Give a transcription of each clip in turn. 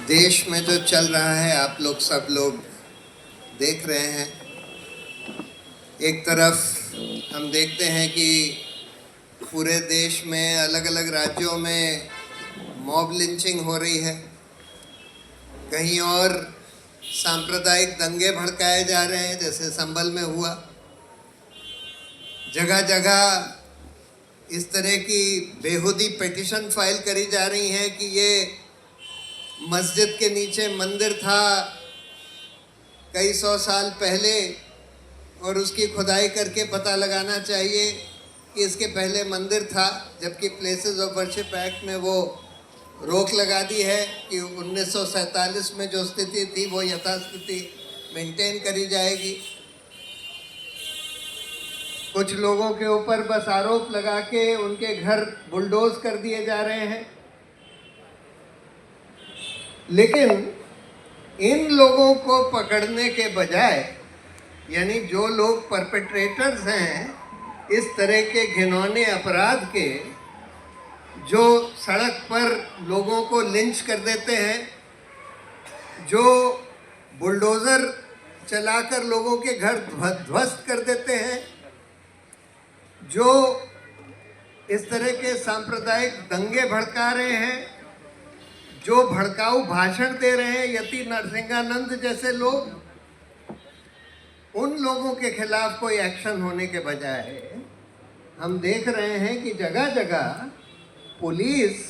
देश में जो चल रहा है आप लोग सब लोग देख रहे हैं। एक तरफ हम देखते हैं कि पूरे देश में अलग अलग राज्यों में मॉब लिंचिंग हो रही है, कहीं और सांप्रदायिक दंगे भड़काए जा रहे हैं जैसे संभल में हुआ। जगह जगह इस तरह की बेहूदी पिटीशन फाइल करी जा रही हैं कि ये मस्जिद के नीचे मंदिर था कई सौ साल पहले और उसकी खुदाई करके पता लगाना चाहिए कि इसके पहले मंदिर था, जबकि प्लेसेस ऑफ वर्शिप एक्ट में वो रोक लगा दी है कि 1947 में जो स्थिति थी वो यथास्थिति मेंटेन करी जाएगी। कुछ लोगों के ऊपर बस आरोप लगा के उनके घर बुलडोज कर दिए जा रहे हैं, लेकिन इन लोगों को पकड़ने के बजाय, यानी जो लोग परपेट्रेटर्स हैं इस तरह के घिनौने अपराध के, जो सड़क पर लोगों को लिंच कर देते हैं, जो बुलडोज़र चलाकर लोगों के घर ध्वस्त कर देते हैं, जो इस तरह के सांप्रदायिक दंगे भड़का रहे हैं, जो भड़काऊ भाषण दे रहे हैं यति नरसिंहानंद जैसे लोग, उन लोगों के खिलाफ कोई एक्शन होने के बजाय हम देख रहे हैं कि जगह जगह पुलिस,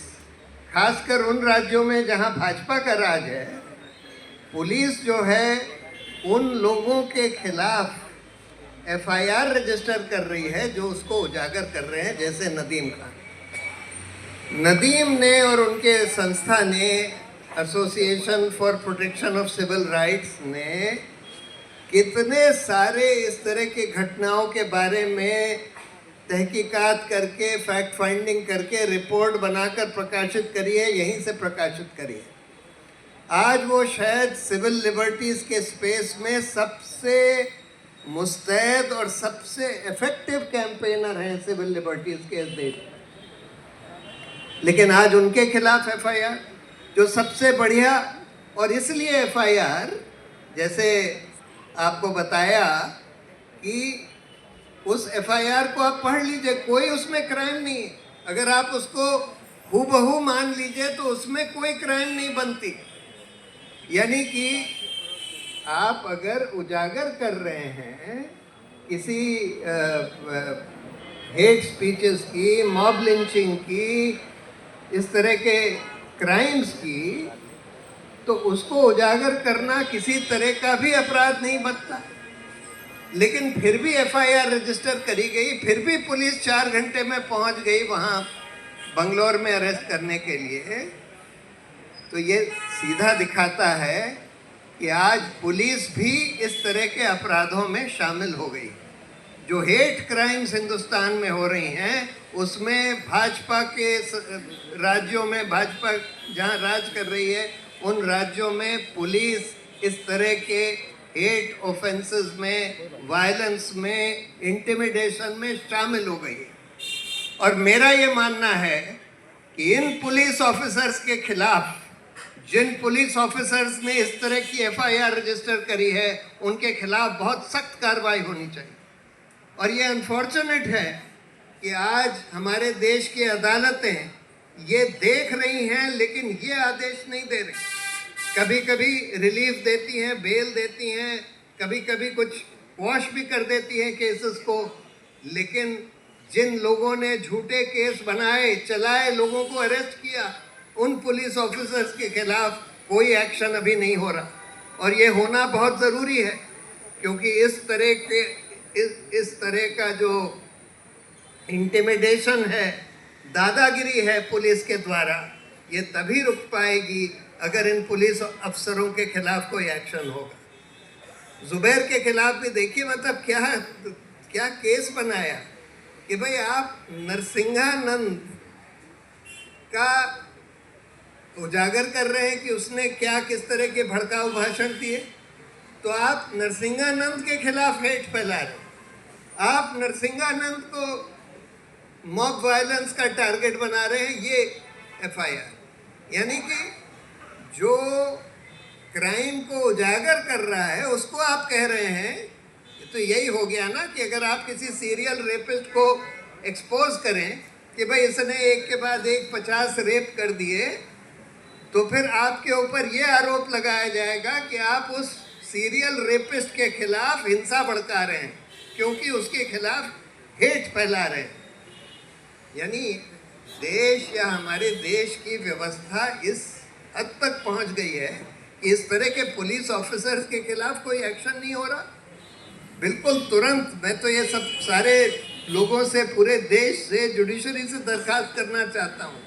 खासकर उन राज्यों में जहां भाजपा का राज है, पुलिस जो है उन लोगों के खिलाफ एफआईआर रजिस्टर कर रही है जो उसको उजागर कर रहे हैं, जैसे नदीम खान। नदीम ने और उनके संस्था ने, association for protection of civil rights ने, कितने सारे इस तरह की घटनाओं के बारे में तहकीकात करके, फैक्ट फाइंडिंग करके रिपोर्ट बनाकर प्रकाशित करी है, यहीं से प्रकाशित करी है। आज वो शायद सिविल लिबर्टीज़ के स्पेस में सबसे मुस्तैद और सबसे इफेक्टिव कैंपेनर हैं सिविल लिबर्टीज़ के इस देश में। लेकिन आज उनके खिलाफ एफआईआर, जो सबसे बढ़िया, और इसलिए एफआईआर, जैसे आपको बताया कि उस एफआईआर को आप पढ़ लीजिए, कोई उसमें क्राइम नहीं है। अगर आप उसको हूबहू मान लीजिए तो उसमें कोई क्राइम नहीं बनती। यानी कि आप अगर उजागर कर रहे हैं किसी हेट स्पीचेस की, मॉब लिंचिंग की, इस तरह के क्राइम्स की, तो उसको उजागर करना किसी तरह का भी अपराध नहीं बनता। लेकिन फिर भी एफआईआर रजिस्टर करी गई, फिर भी पुलिस 4 घंटे में पहुंच गई वहां बंगलौर में अरेस्ट करने के लिए। तो ये सीधा दिखाता है कि आज पुलिस भी इस तरह के अपराधों में शामिल हो गई। जो हेट क्राइम्स हिंदुस्तान में हो रही हैं उसमें भाजपा के राज्यों में, भाजपा जहां राज कर रही है उन राज्यों में पुलिस इस तरह के हेट ऑफेंसेस में, वायलेंस में, इंटिमिडेशन में शामिल हो गई है। और मेरा ये मानना है कि इन पुलिस ऑफिसर्स के खिलाफ, जिन पुलिस ऑफिसर्स ने इस तरह की एफआईआर रजिस्टर करी है, उनके खिलाफ बहुत सख्त कार्रवाई होनी चाहिए। और ये अनफॉर्चुनेट है कि आज हमारे देश की अदालतें ये देख रही हैं लेकिन ये आदेश नहीं दे रही। कभी कभी रिलीफ देती हैं, बेल देती हैं, कभी कभी कुछ वॉश भी कर देती हैं केसेस को, लेकिन जिन लोगों ने झूठे केस बनाए, चलाए, लोगों को अरेस्ट किया, उन पुलिस ऑफिसर्स के खिलाफ कोई एक्शन अभी नहीं हो रहा। और ये होना बहुत ज़रूरी है, क्योंकि इस तरह का जो इंटिमिडेशन है, दादागिरी है पुलिस के द्वारा, ये तभी रुक पाएगी अगर इन पुलिस अफसरों के खिलाफ कोई एक्शन होगा। जुबैर के खिलाफ भी देखिए, मतलब क्या केस बनाया कि भाई आप नरसिंहानंद का उजागर कर रहे हैं कि उसने क्या, किस तरह के भड़काऊ भाषण दिए, तो आप नरसिंहानंद के खिलाफ हेट फैला रहे, आप नरसिंहानंद को मॉब वायलेंस का टारगेट बना रहे हैं। ये एफआईआर यानी कि जो क्राइम को उजागर कर रहा है उसको आप कह रहे हैं। तो यही हो गया ना कि अगर आप किसी सीरियल रेपिस्ट को एक्सपोज करें कि भाई इसने एक के बाद एक 50 रेप कर दिए, तो फिर आपके ऊपर ये आरोप लगाया जाएगा कि आप उस सीरियल रेपिस्ट के खिलाफ हिंसा भड़का रहे हैं, क्योंकि उसके खिलाफ हेट फैला रहे हैं। यानी देश या हमारे देश की व्यवस्था इस हद तक पहुंच गई है कि इस तरह के पुलिस ऑफिसर्स के खिलाफ कोई एक्शन नहीं हो रहा। बिल्कुल तुरंत मैं तो ये सब सारे लोगों से, पूरे देश से, जुडिशरी से दरखास्त करना चाहता हूँ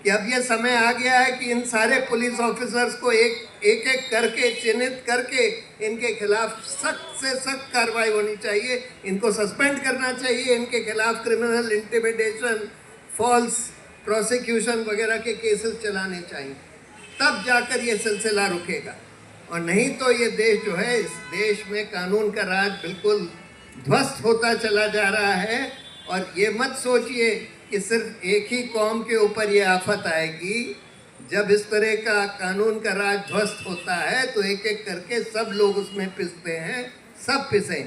कि अब ये समय आ गया है कि इन सारे पुलिस ऑफिसर्स को एक एक करके चिन्हित करके इनके खिलाफ सख्त से सख्त कार्रवाई होनी चाहिए। इनको सस्पेंड करना चाहिए, इनके खिलाफ क्रिमिनल इंटिमिडेशन, फॉल्स प्रोसिक्यूशन वगैरह के केसेस चलाने चाहिए, तब जाकर ये सिलसिला रुकेगा। और नहीं तो ये देश जो है, इस देश में कानून का राज बिल्कुल ध्वस्त होता चला जा रहा है। और ये मत सोचिए कि सिर्फ एक ही कौम के ऊपर ये आफत आएगी। जब इस तरह का कानून का राज ध्वस्त होता है तो एक एक करके सब लोग उसमें पिसते हैं, सब पिसें।